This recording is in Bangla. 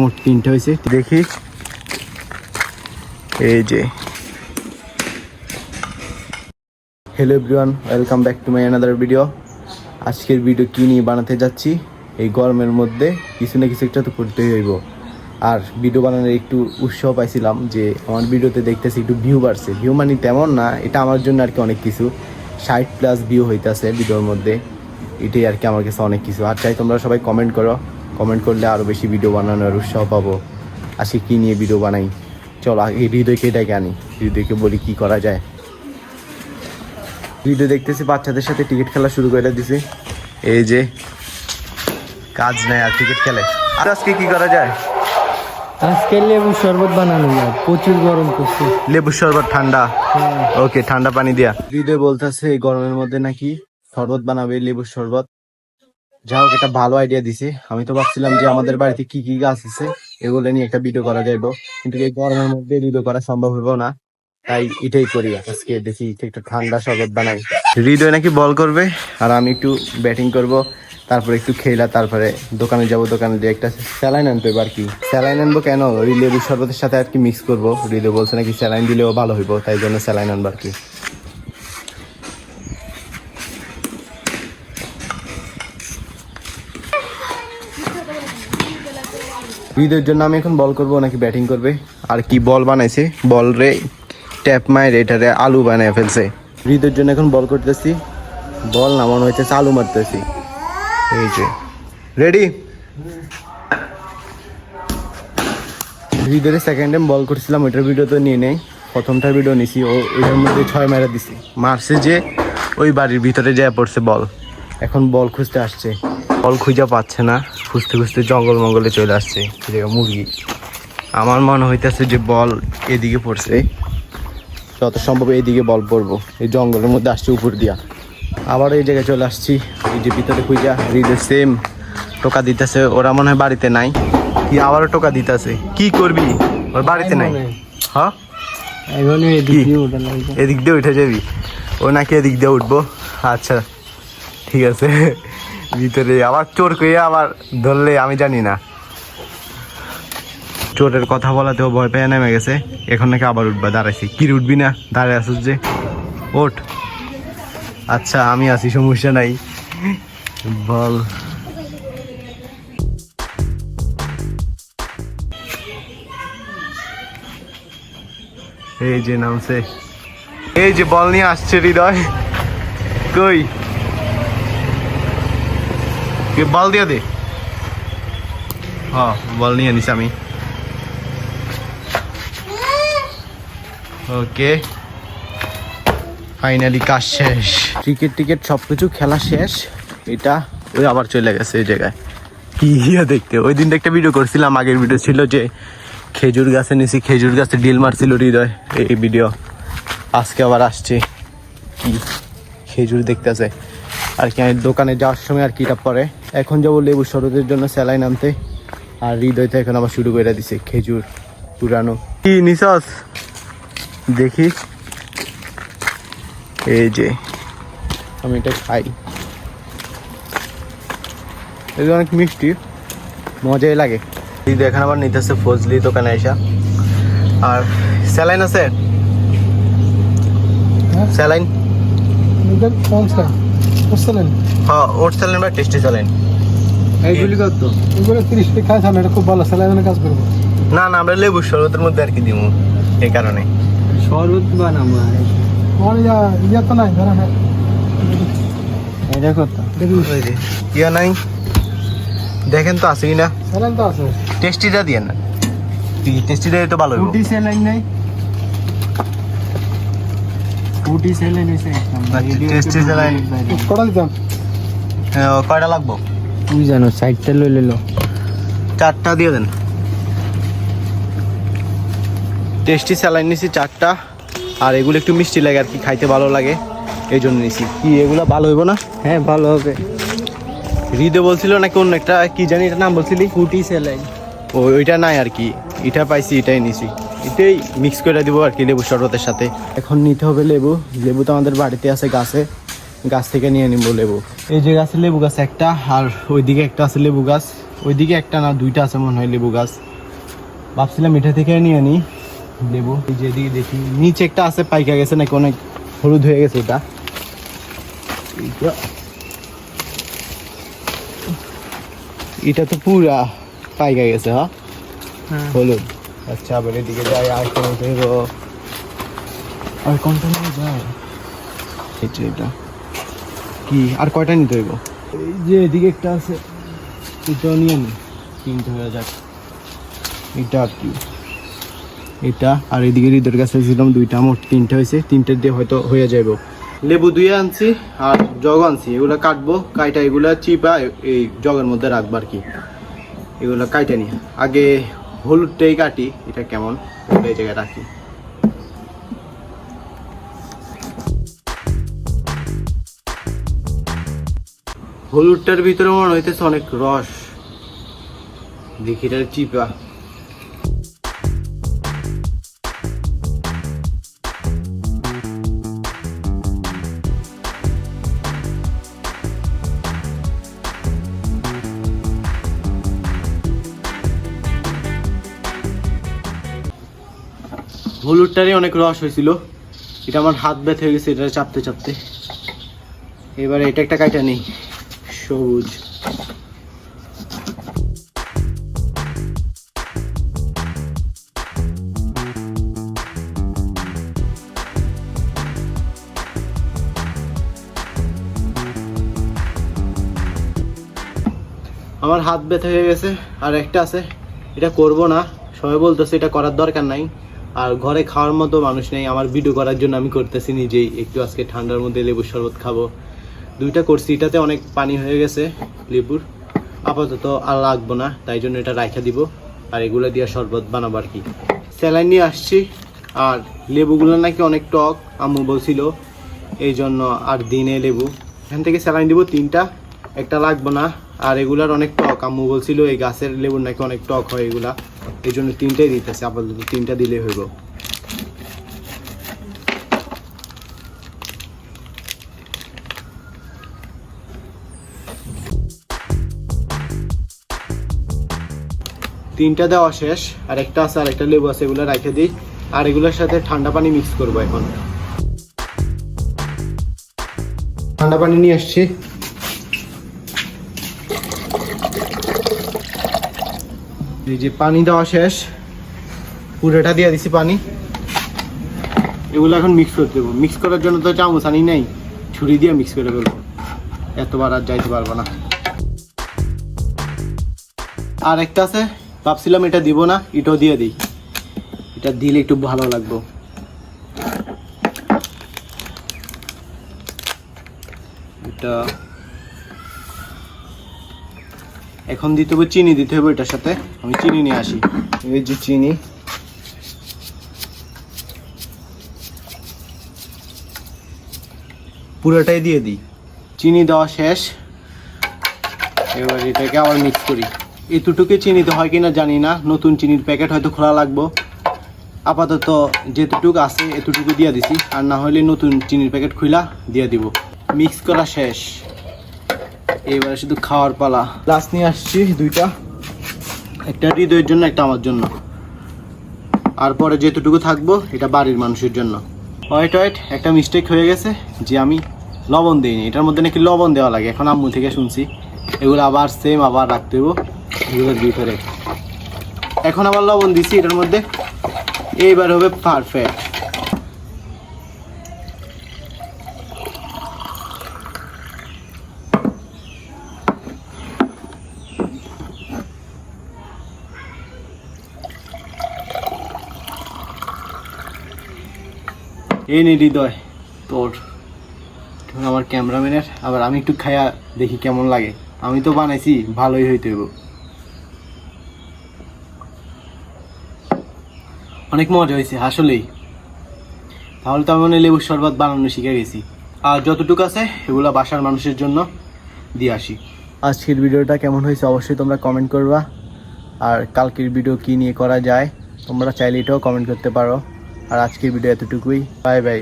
মোট 3টে হয়েছে দেখি। এই যে hello everyone, welcome back to my another video. আজকের ভিডিও কী নিয়ে বানাতে যাচ্ছি, এই গরমের মধ্যে কিছু না কিছু একটা তো করতেই হইব। আর ভিডিও বানানোর একটু উৎসাহ পাইছিলাম যে আমার ভিডিওতে দেখতেছি একটু ভিউ বাড়ছে। ভিউ মানে তেমন না, এটা আমার জন্য আর কি অনেক কিছু। 60+ ভিউ হইতেছে ভিডিওর মধ্যে, এটাই আর কি আমার কাছে অনেক কিছু। আর চাই তোমরা সবাই কমেন্ট করো, কমেন্ট করলে আরও বেশি ভিডিও বানানোর উৎসাহ পাবো। আজকে কী নিয়ে ভিডিও বানাই, চলো আগে হৃদয়কে এটাকে আনি, হৃদয়কে বলি কি করা যায়। ভিডিও দেখতেছি বাচ্চাদের সাথে টিকিট খেলা শুরু করে দিছে। এই যে কাজ নেই আর টিকিট খেলে। আর আজকে কি করা যায়? আজকে লেবু শরবত বানানো যায়, প্রচুর গরম করছে। লেবু শরবত ঠান্ডা, ওকে ঠান্ডা পানি দিয়া। হৃদয় বলতেছে এই গরমের মধ্যে নাকি শরবত বানাবে, লেবুর শরবত। যা হোক, এটা ভালো আইডিয়া দিছে। আমি তো ভাবছিলাম যে আমাদের বাড়িতে কি কি গাছ আছে এগুলো নিয়ে একটা ভিডিও করা যাইব, কিন্তু এই গরমের মধ্যে ভিডিও করা সম্ভব হইব না, তাই এটাই করি। আজকে দেখি একটু ঠান্ডা শরবত বানাই। হৃদয় নাকি বল করবে আর আমি একটু ব্যাটিং করব, তারপরে একটু খেলা, তারপরে দোকানে যাব। দোকানে দিয়ে একটা স্যালাইন আনতে হবে আর কি। স্যালাইন আনবো কেন, ওই লেবু শরবতের সাথে আর কি মিক্স করবো। হৃদয় বলছে নাকি স্যালাইন দিলেও ভালো হইব, তাই জন্য স্যালাইন আনবো আর কি। হৃদয়ের জন্য আমি এখন বল করবো, নাকি ব্যাটিং করবে। আর কি বল বানাইছে, বল রে ট্যাপ মায়ের এটারে আলু বানিয়ে ফেলছে। হৃদয়ের জন্য এখন বল করতেছি, বল নামানো হইতেছে, আলু মারতেছি। এই যে রেডি। হৃদয়ের সেকেন্ড টাইম বল করছিলাম, ওইটার ভিডিও তো নিয়ে নেই, প্রথমটার ভিডিও নিছি। ওইটার মধ্যে 6 মেরা দিছি, মারছে যে ওই বাড়ির ভিতরে যায় পড়ছে বল। এখন বল খুঁজতে আসছে, বল খুঁজে পাচ্ছে না, খুঁজতে খুঁজতে জঙ্গল মঙ্গলে চলে আসছে। মুরগি, আমার মনে হইতেছে যে বল এদিকে পড়ছে, যত সম্ভব এইদিকে বল পড়বো। এই জঙ্গলের মধ্যে আসছে উপর দিয়া, আবার এই জায়গায় চলে আসছি। এই যে ভিতরে খুঁজা হৃদয় সেম টোকা দিতেছে। ওরা মনে হয় বাড়িতে নাই, কি আবারও টোকা দিতেছে। কি করবি, ওর বাড়িতে নাই। হ্যাঁ এদিক দিয়ে উঠে যাবি, ও নাকি এদিক দিয়ে উঠবো। আচ্ছা ঠিক আছে, ভিতরে আবার চোর কইয়া আবার ধরলে আমি জানি না। চোরের কথা বলাতেও ভয় পেয়ে নেমে গেছে। এখন নাকি আবার উঠবা, দাঁড়াইছি। কি উঠবি না, দাঁড়ায় আসুস যে, ওঠ। আচ্ছা আমি আছি, সমস্যা নাই, বল। এই যে নামছে, এই যে বল নিয়ে আসছে হৃদয়। কই বল দিয়া দে। হ্যাঁ বল নিয়ে নিস আমি। ওকে ফাইনালি কাজ শেষ, টিকিট সবকিছু খেলা শেষ। এটা ওই আবার চলে গেছে এই জায়গায়। কি দেখতে, ওই দিন একটা ভিডিও করছিলাম, আগের ভিডিও ছিল যে খেজুর গাছে নিছি, খেজুর গাছে ডিল মারছিল হৃদয়, এই ভিডিও। আজকে আবার আসছে কি খেজুর দেখতেছে আর কি। আমি দোকানে যাওয়ার সময় আর কি এটা পরে। এখন যাবো লেবু শরবতের জন্য স্যালাইন আনতে, আর হৃদয় তো এখন আবার শুরু করে দিছে খেজুর পুরানো। কি নিছস দেখি, এই যে আমি এটা খাই, এটা অনেক মিষ্টি, মজাই লাগে। হৃদয় এখন আবার নিতেছে ফজলি দোকানে এসা। আর স্যালাইন আছে, স্যালাইন হ্যাঁ, ওট স্যালাইন বা টেস্টি স্যালাইন এইগুলি কত? এগুলো 30 টাকা খাই, এটা খুব ভালো স্যালাইনের কাজ করবো। না না, আমরা লেবু শরবতের মধ্যে আর কি দিব, এই কারণে শরবত বানাবো। ইয়া তো নাই, ধরা না এটা কত ইয়া নাই, দেখেন তো আছে কিনা। স্যালাইন তো আছে, টেস্টিটা দিয়ে না, টেস্টিটা তো ভালো হবে। ফুটি স্যালাইন নাই, ফুটি স্যালাইন হইছে একদম টেস্টি স্যালাইন। কটা দিতাম? হ্যাঁ কয়টা লাগবো তুই জানো, 60টা লইলো, 4টা দিয়ে দেন। টেস্টি স্যালাইন নিছি 4টা, আর এগুলো একটু মিষ্টি লাগে আর কি, খাইতে ভালো লাগে, এই জন্য নিছি। কি এগুলো ভালো হইব না? হ্যাঁ ভালো হবে। হৃদয় বলছিল নাকি অন্য একটা কি জানি এটা নাম বলছিলি, ফুটি স্যালাইন। ওইটা নাই আর কি, এটা পাইছি, এটাই নিছি। এটাই মিক্স করে দিব আর কি লেবু শরবতের সাথে। এখন নিতে হবে লেবু। লেবু তো আমাদের বাড়িতে আছে গাছে, গাছ থেকে নিয়ে নিব লেবু। এই যে গাছে লেবু গাছ একটা, আর ওইদিকে একটা আছে লেবু গাছ। ওইদিকে একটা না দুইটা আছে মনে হয় লেবু গাছ, ভাবছিলাম এটা থেকে নিয়ে নি লেবু। এই যে এদিকে দেখি নিচে একটা আছে, পাইকা গেছে নাকি, অনেক হলুদ হয়ে গেছে এটা। এটা তো পুরা পাইকা গেছে, হ্যাঁ হলুদ। আচ্ছা আবার এদিকে যাই, আর কোনো আর কোনটা নিয়ে যায়, এটা কি আর কয়টা নিতে হইব? এই যে এদিকে একটা আছে, এটাও নিয়ে নি, তিনটে হয়ে যাক। এটা আর কি, এটা আর এদিকে হৃদয়ের কাছে ছিলাম দুইটা, মোট তিনটে হয়েছে, তিনটে দিয়ে হয়তো হয়ে যাইব। লেবু দুইয়ে আনছি আর জগ আনছি, এগুলো কাটবো, কাইটা এগুলা চিপা এই জগের মধ্যে রাখবো আর কি। এগুলো কাইটা নিয়ে আগে হলুদটাই কাটি, এটা কেমন এই জায়গায় রাখি। হলুদটার ভিতরে মনে হইতেছে অনেক রস, দেখি এটা চিপা। হলুদটারই অনেক রস হয়েছিল, এটা আমার হাত ব্যথা হয়ে গেছে এটা চাপতে চাপতে। এবারে এটা একটা কাইটা নেই, সবুজ। আমার হাত ব্যথা হয়ে গেছে, আর একটা আছে, এটা করব না, সবাই বলতেছে এটা করার দরকার নাই, আর ঘরে খাওয়ার মতো মানুষ নেই। আমার ভিডিও করার জন্য আমি করতেছি নিজেই, একটু আজকে ঠান্ডার মধ্যে লেবুর শরবত খাবো। দুইটা করছি, এটাতে অনেক পানি হয়ে গেছে লেবুর, আপাতত আর লাগবো না, তাই জন্য এটা রাখা দিব, আর এগুলো দিয়ে শরবত বানাবো আর কি। স্যালাইন নিয়ে আসছি, আর লেবুগুলো নাকি অনেক টক, আম্মু বলছিল, এই জন্য আর দিনে লেবু এখান থেকে স্যালাইন দিব তিনটা, একটা লাগবো না। আর এগুলার অনেক টক, আম্মু বলছিল এই গাছের লেবুর নাকি অনেক টক হয় এগুলা, এই জন্য তিনটাই দিতেছে, আপাতত তিনটা দিলে হইব। তিনটা দেওয়া শেষ, আর একটা আছে, আর একটা লেবু আছে, এগুলো রেখে দিই। আর এগুলোর সাথে ঠান্ডা পানি মিক্স করবো এখন। ঠান্ডা পানি নিয়ে আসছি, এই যে পানি দেওয়া শেষ, পুরোটা দিয়ে দিছি পানি। এগুলো এখন মিক্স করতে দেবো, মিক্স করার জন্য তো চামচ আনি নাই, ছুরি দিয়ে মিক্স করে ফেলবো, এতবার আর যাইতে পারবো না। আর একটা আছে, ভাবছিলাম এটা দিব না, এটাও দিয়ে দিই, এটা দিলে একটু ভালো লাগবে। এটা এখন দিতে হবে, চিনি দিতে হবে এটার সাথে, আমি চিনি নিয়ে আসি। এই যে চিনি, পুরোটাই দিয়ে দিই। চিনি দেওয়া শেষ, এবার এটাকে আবার মিক্স করি। এতটুকু চিনিতে হয় কিনা জানি না, নতুন চিনির প্যাকেট হয়তো খোলা লাগবো। আপাতত যেতটুকু আছে এতটুকু দিয়ে দিছি, আর না হলে নতুন চিনির প্যাকেট খুলা দিয়ে দিব। মিক্স করা শেষ, এবারে শুধু খাওয়ার পালা। গ্লাস নিয়ে আসছি দুইটা, একটা হৃদয়ের জন্য, একটা আমার জন্য, আর পরে যেতটুকু থাকবো এটা বাড়ির মানুষের জন্য। ওয়েট একটা মিস্টেক হয়ে গেছে যে আমি লবণ দিইনি, এটার মধ্যে নাকি লবণ দেওয়া লাগে, এখন আম্মু থেকে শুনছি। এগুলো আবার সেম আবার রাখতে দেবো এগুলোর ভিতরে। এখন আবার লবণ দিছি এটার মধ্যে, এইবার হবে পারফেক্ট। এই নে হৃদয় তোর, আমার ক্যামেরাম্যানের, আবার আমি একটু খায়া দেখি কেমন লাগে। আমি তো বানাইছি, ভালোই হইতে হইব। অনেক মজা হয়েছে আসলেই, তাহলে তো আমি মনে হয় লেবুর শরবত বানানো শিখে গেছি। আর যতটুকু আছে এগুলো বাসার মানুষের জন্য দিয়ে আসি। আজকের ভিডিওটা কেমন হয়েছে অবশ্যই তোমরা কমেন্ট করবা, আর কালকের ভিডিও কি নিয়ে করা যায় তোমরা চাইলে এটাও কমেন্ট করতে পারো। আর আজকের ভিডিও এতটুকুই, বাই বাই।